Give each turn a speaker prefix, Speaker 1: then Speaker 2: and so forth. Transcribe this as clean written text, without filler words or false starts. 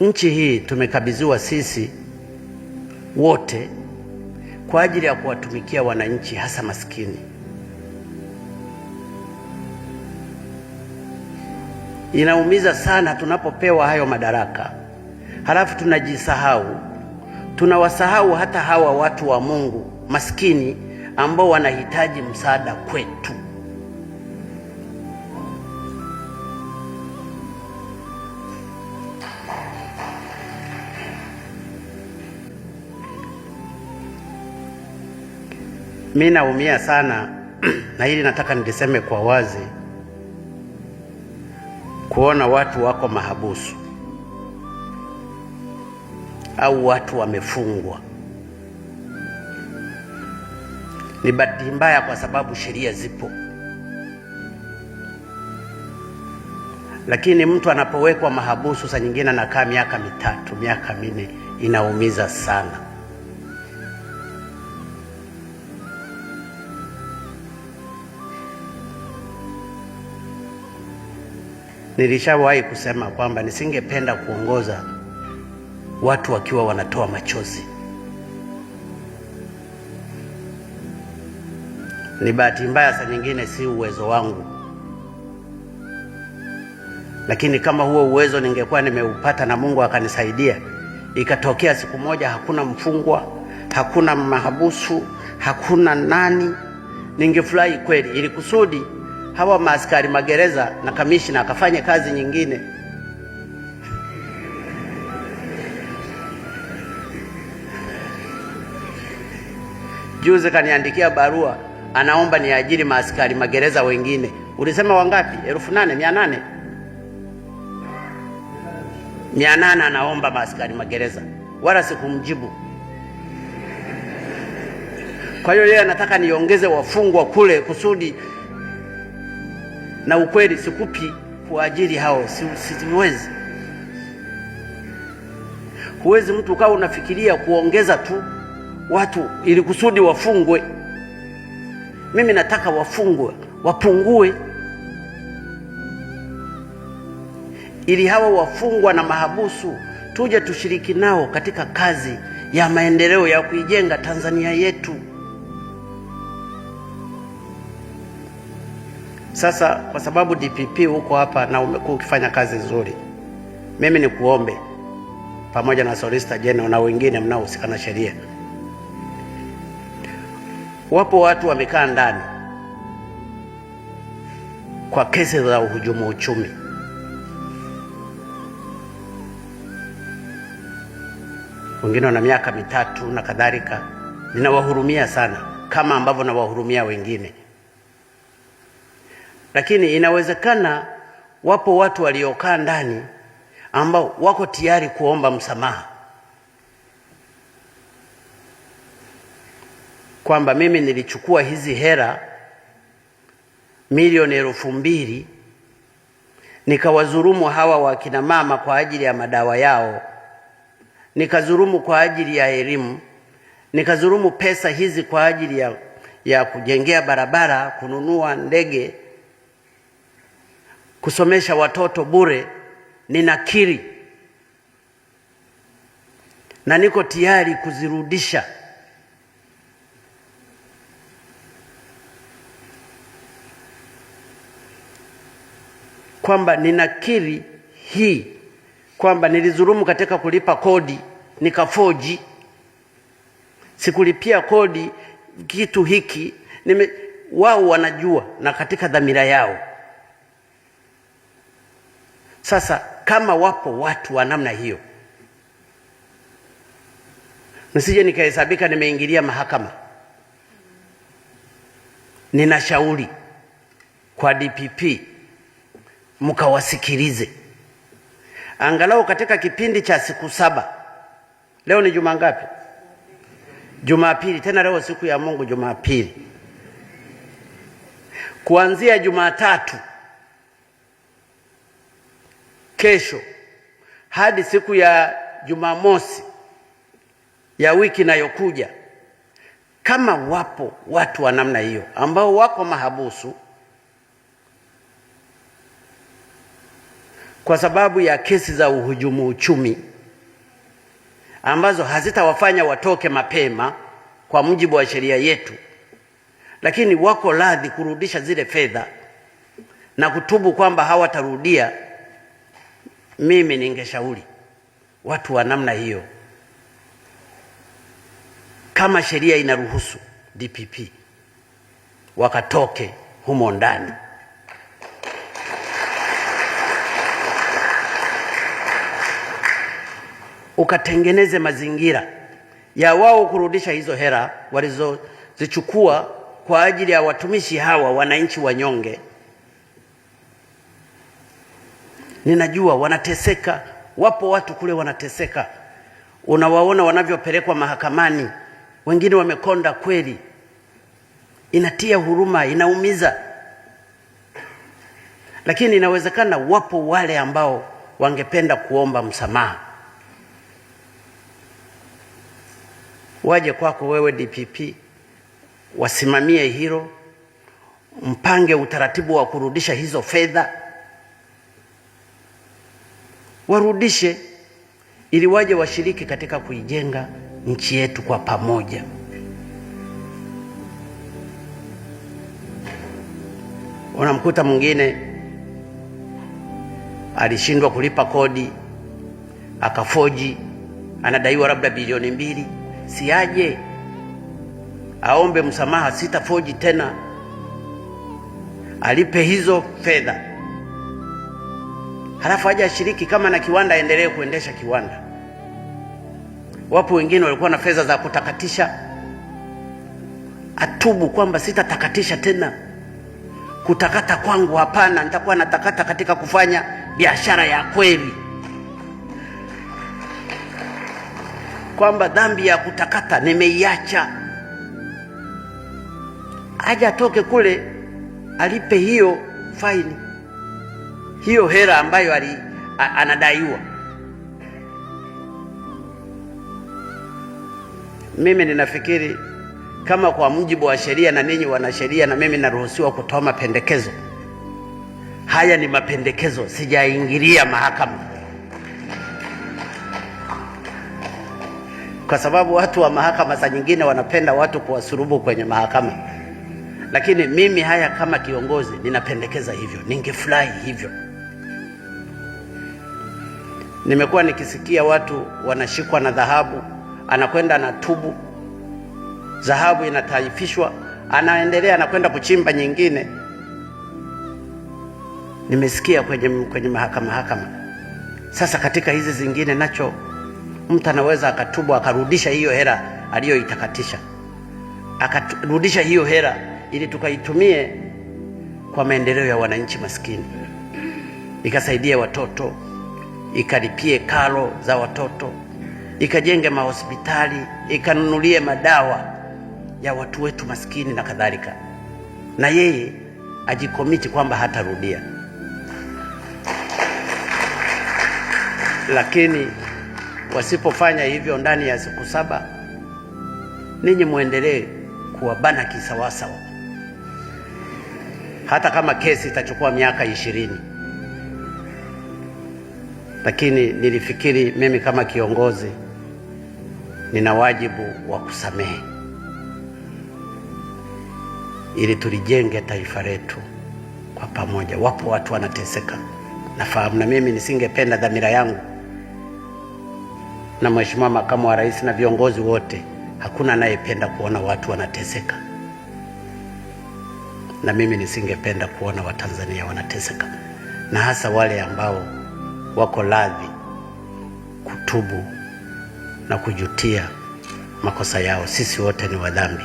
Speaker 1: Nchi hii tumekabidhiwa sisi wote kwa ajili ya kuwatumikia wananchi, hasa maskini. Inaumiza sana tunapopewa hayo madaraka, halafu tunajisahau, tunawasahau hata hawa watu wa Mungu maskini ambao wanahitaji msaada kwetu. Mimi naumia sana na hili nataka niliseme kwa wazi, kuona watu wako mahabusu au watu wamefungwa. Ni bahati mbaya kwa sababu sheria zipo, lakini mtu anapowekwa mahabusu saa nyingine anakaa miaka 3, miaka 4, inaumiza sana. Nilishawahi kusema kwamba nisingependa kuongoza watu wakiwa wanatoa machozi. Ni bahati mbaya saa nyingine si uwezo wangu, lakini kama huo uwezo ningekuwa nimeupata na Mungu akanisaidia, ikatokea siku moja hakuna mfungwa, hakuna mahabusu, hakuna nani, ningefurahi kweli, ili kusudi hawa maaskari magereza na kamishna akafanya kazi nyingine. Juzi kaniandikia barua, anaomba niajiri maaskari magereza wengine. Ulisema wangapi? 8,800? 800 anaomba maaskari magereza, wala sikumjibu. Kwa hiyo yeye anataka niongeze wafungwa kule kusudi, na ukweli sikupi kuajiri hao, siwezi. Huwezi mtu ukawa unafikiria kuongeza tu watu ili kusudi wafungwe. Mimi nataka wafungwe wapungue, ili hawa wafungwa na mahabusu tuje tushiriki nao katika kazi ya maendeleo ya kuijenga Tanzania yetu. Sasa kwa sababu DPP huko hapa na umekuwa ukifanya kazi nzuri, mimi ni kuombe pamoja na Solicitor General na wengine mnaohusika na sheria. Wapo watu wamekaa ndani kwa kesi za uhujumu uchumi. Wengine wana miaka 3 na kadhalika. Ninawahurumia sana kama ambavyo nawahurumia wengine. Lakini inawezekana wapo watu waliokaa ndani ambao wako tayari kuomba msamaha, kwamba mimi nilichukua hizi hela milioni 2,000 nikawadhulumu hawa wakina mama kwa ajili ya madawa yao, nikadhulumu kwa ajili ya elimu, nikadhulumu pesa hizi kwa ajili ya kujengea barabara, kununua ndege, kusomesha watoto bure. Ninakiri na niko tayari kuzirudisha. Kwamba ninakiri hii kwamba nilidhulumu katika kulipa kodi, nikafoji, sikulipia kodi kitu hiki. Wao wanajua na katika dhamira yao. Sasa kama wapo watu wa namna hiyo, nisije nikahesabika nimeingilia mahakama. Ninashauri kwa DPP mkawasikilize, angalau katika kipindi cha siku 7. Leo ni juma ngapi? Jumapili. Tena leo siku ya Mungu, Jumapili. Kuanzia Jumatatu kesho hadi siku ya Jumamosi ya wiki inayokuja, kama wapo watu wa namna hiyo ambao wako mahabusu, kwa sababu ya kesi za uhujumu uchumi ambazo hazitawafanya watoke mapema kwa mujibu wa sheria yetu, lakini wako radhi kurudisha zile fedha na kutubu kwamba hawatarudia, mimi ningeshauri watu wa namna hiyo, kama sheria inaruhusu DPP, wakatoke humo ndani. Ukatengeneze mazingira ya wao kurudisha hizo hela walizozichukua kwa ajili ya watumishi hawa wananchi wanyonge. Ninajua wanateseka, wapo watu kule wanateseka. Unawaona wanavyopelekwa mahakamani, wengine wamekonda kweli. Inatia huruma, inaumiza. Lakini inawezekana wapo wale ambao wangependa kuomba msamaha. Waje kwako wewe DPP, wasimamie hilo, mpange utaratibu wa kurudisha hizo fedha, warudishe ili waje washiriki katika kuijenga nchi yetu kwa pamoja. Unamkuta mwingine alishindwa kulipa kodi, akafoji, anadaiwa labda bilioni 2, siaje aombe msamaha, sitafoji tena, alipe hizo fedha, halafu aje ashiriki kama na kiwanda, aendelee kuendesha kiwanda. Wapo wengine walikuwa na fedha za kutakatisha, atubu kwamba sitatakatisha tena, kutakata kwangu hapana, nitakuwa natakata katika kufanya biashara ya kweli, kwamba dhambi ya kutakata nimeiacha. Aje atoke kule, alipe hiyo faini, hiyo hela ambayo anadaiwa. Mimi ninafikiri kama kwa mujibu wa sheria, na ninyi wanasheria na mimi naruhusiwa kutoa mapendekezo. Haya ni mapendekezo, sijaingilia mahakama, kwa sababu watu wa mahakama saa nyingine wanapenda watu kuwasurubu kwenye mahakama. Lakini mimi haya kama kiongozi ninapendekeza hivyo, ningefurahi hivyo. Nimekuwa nikisikia watu wanashikwa na dhahabu, anakwenda na tubu, dhahabu inataifishwa, anaendelea anakwenda kuchimba nyingine. Nimesikia kwenye mahakama. Sasa katika hizi zingine nacho mtu anaweza akatubu, akarudisha hiyo hela aliyoitakatisha, akarudisha hiyo hela ili tukaitumie kwa maendeleo ya wananchi maskini, ikasaidia watoto, ikalipie karo za watoto, ikajenge mahospitali, ikanunulie madawa ya watu wetu maskini na kadhalika, na yeye ajikomiti kwamba hatarudia. Lakini wasipofanya hivyo ndani ya siku 7, ninyi muendelee kuwabana kisawasawa, hata kama kesi itachukua miaka 20. Lakini nilifikiri mimi kama kiongozi nina wajibu wa kusamehe ili tulijenge taifa letu kwa pamoja. Wapo watu wanateseka, nafahamu, na mimi nisingependa, dhamira yangu na Mheshimiwa Makamu wa Rais na viongozi wote, hakuna anayependa kuona watu wanateseka, na mimi nisingependa kuona Watanzania wanateseka, na hasa wale ambao wako radhi kutubu na kujutia makosa yao. Sisi wote ni wadhambi.